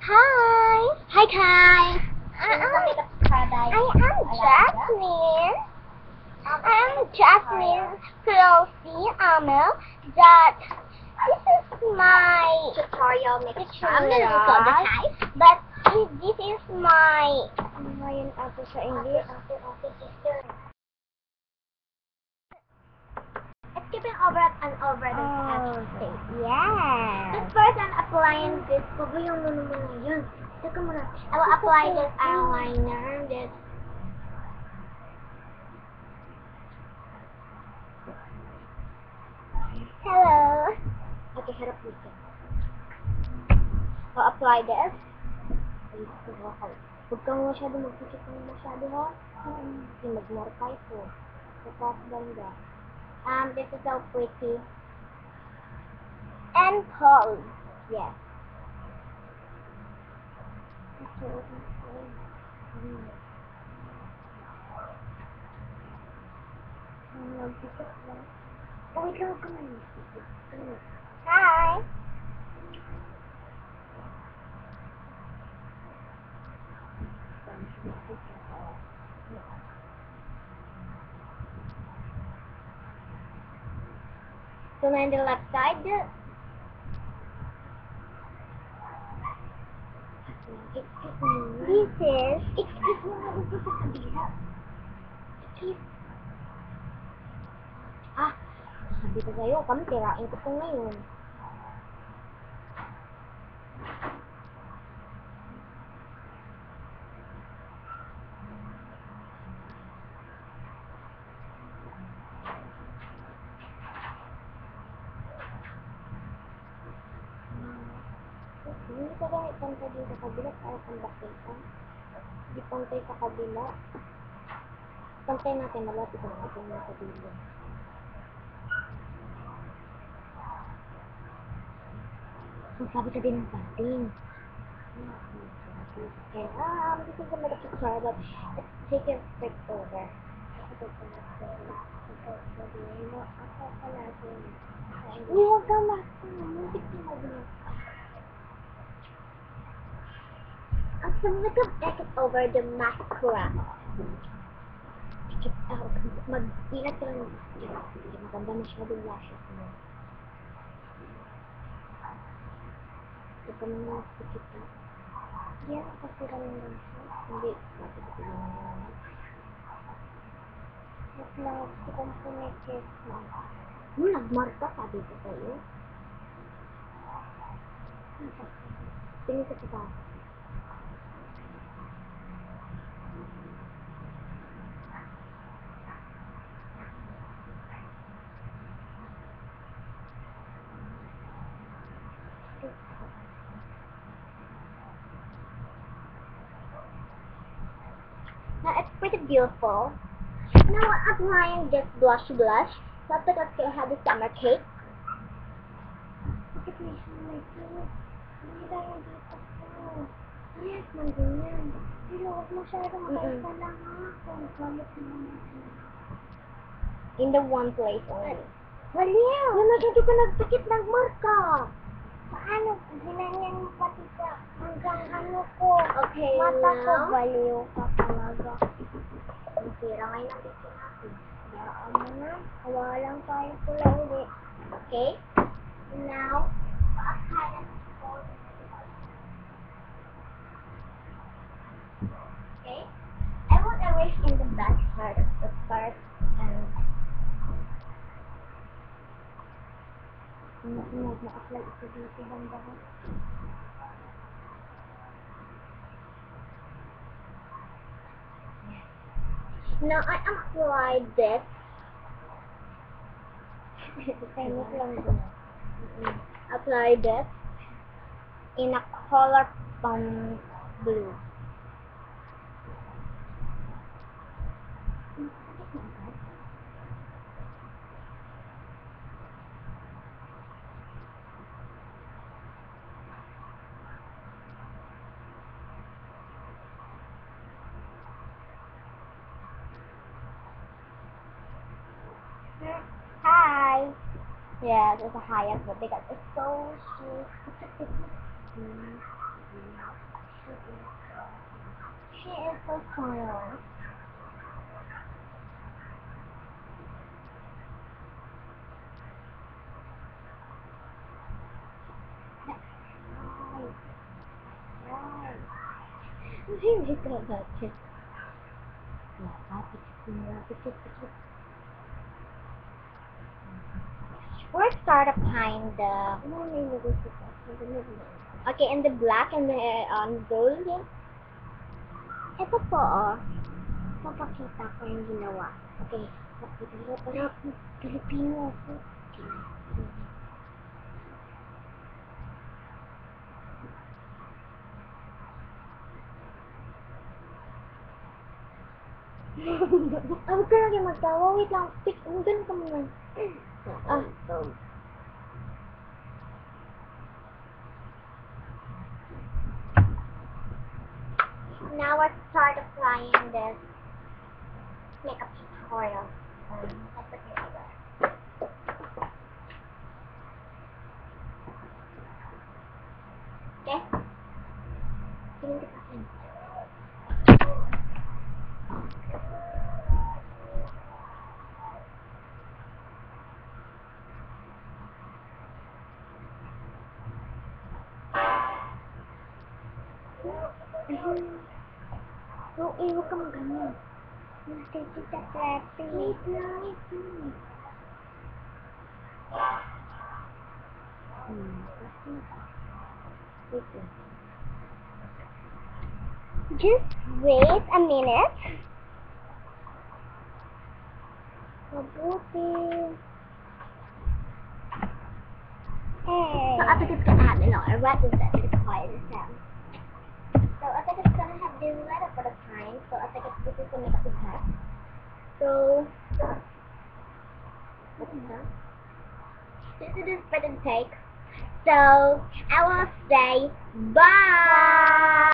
Hi. Hi, Kai. I am Jasmine Pelosi Amel. That this is my Tutorial makeup. tutorial, but this is my ngayon ako sa English. It's keeping over and over the state. Yes. But first, I'm applying this. Huwag mo yung nuno mo na yun. Teka muna. I will apply this eyeliner. This. Hello. Okay, harap dito. I'll apply this. Huwag kang masyado magpikit ng masyado, ha? Kasi mag-mortify po. Tapos ganda. This is so pretty. And cold. Yes. Oh, wait lang, come on. Hi. So now on the left side. This is Excuse me, nga dito sa kabila. Sabi ko sa'yo, kami tirain ko po ngayon. Hindi ka ba pantay din sa kabila para pambakit ka? Hindi pantay sa kabila. Pantay natin, malapit ang ito ng kabila. Sabi ka din ng panting. Okay, this is a little picture, but let's take it straight over. Huwag kang masama. So I'm gonna take it over the mascara. Mag-ingat ka lang. Maganda masyado yung lashes mo. Ito ka naman sikit na. Yan, kasi kami lang siya. Hindi, masikit lang naman. Mas lang gusto kong pumikit na. Nagmarka, sabi ko sa'yo. Tingin ka sa taas. Now it's pretty beautiful. Now I'm applying this blush. Not because I have the summer cake. Bakit may sumay ko? Hindi tayo dito po. Yes, manganyan. Pero huwag masyadong kaisa lang ha. Kung galit naman. In the one place only. Baliw! Yan masyado ka nagpikit ng marka. Paano? Ginanyan mo pati sa hanggang ano ko. Okay, Mata ko, now. baliw ka talaga. Masira ngayon ang picture natin. Daan mo na. Kawa lang tayo pula uli. Okay? Now, okay? I will erase in the back part of the part and Na-apply ito dito banda ko. now I applied this. Tennis lang din. Apply this in a color blue. Hi! Yes, it's a Hyatt, but because it's so cheap. She is so silent. Hindi ka bakit. We're start applying the okay, in the black and the on gold. Ito po, papakita ko yung ginawa. Okay, pakita mo para Pilipino ako. Huwag ka lagi magtawa. Wait lang. Ganun ka muna. Now let's start applying this makeup tutorial. Let's put it together. Okay? Tingin ka sa akin. So, huwag ka mag-ganyan. Nasisi sa trapy. Wait lang. Just wait a minute. Mabuti. Hey. So, I think it's gonna happen. No, I read this that it's quiet as hell. So, I think it's gonna have the letter for the time. So, I think this is gonna make up the text. So, this is the spread and take. So, I will say bye.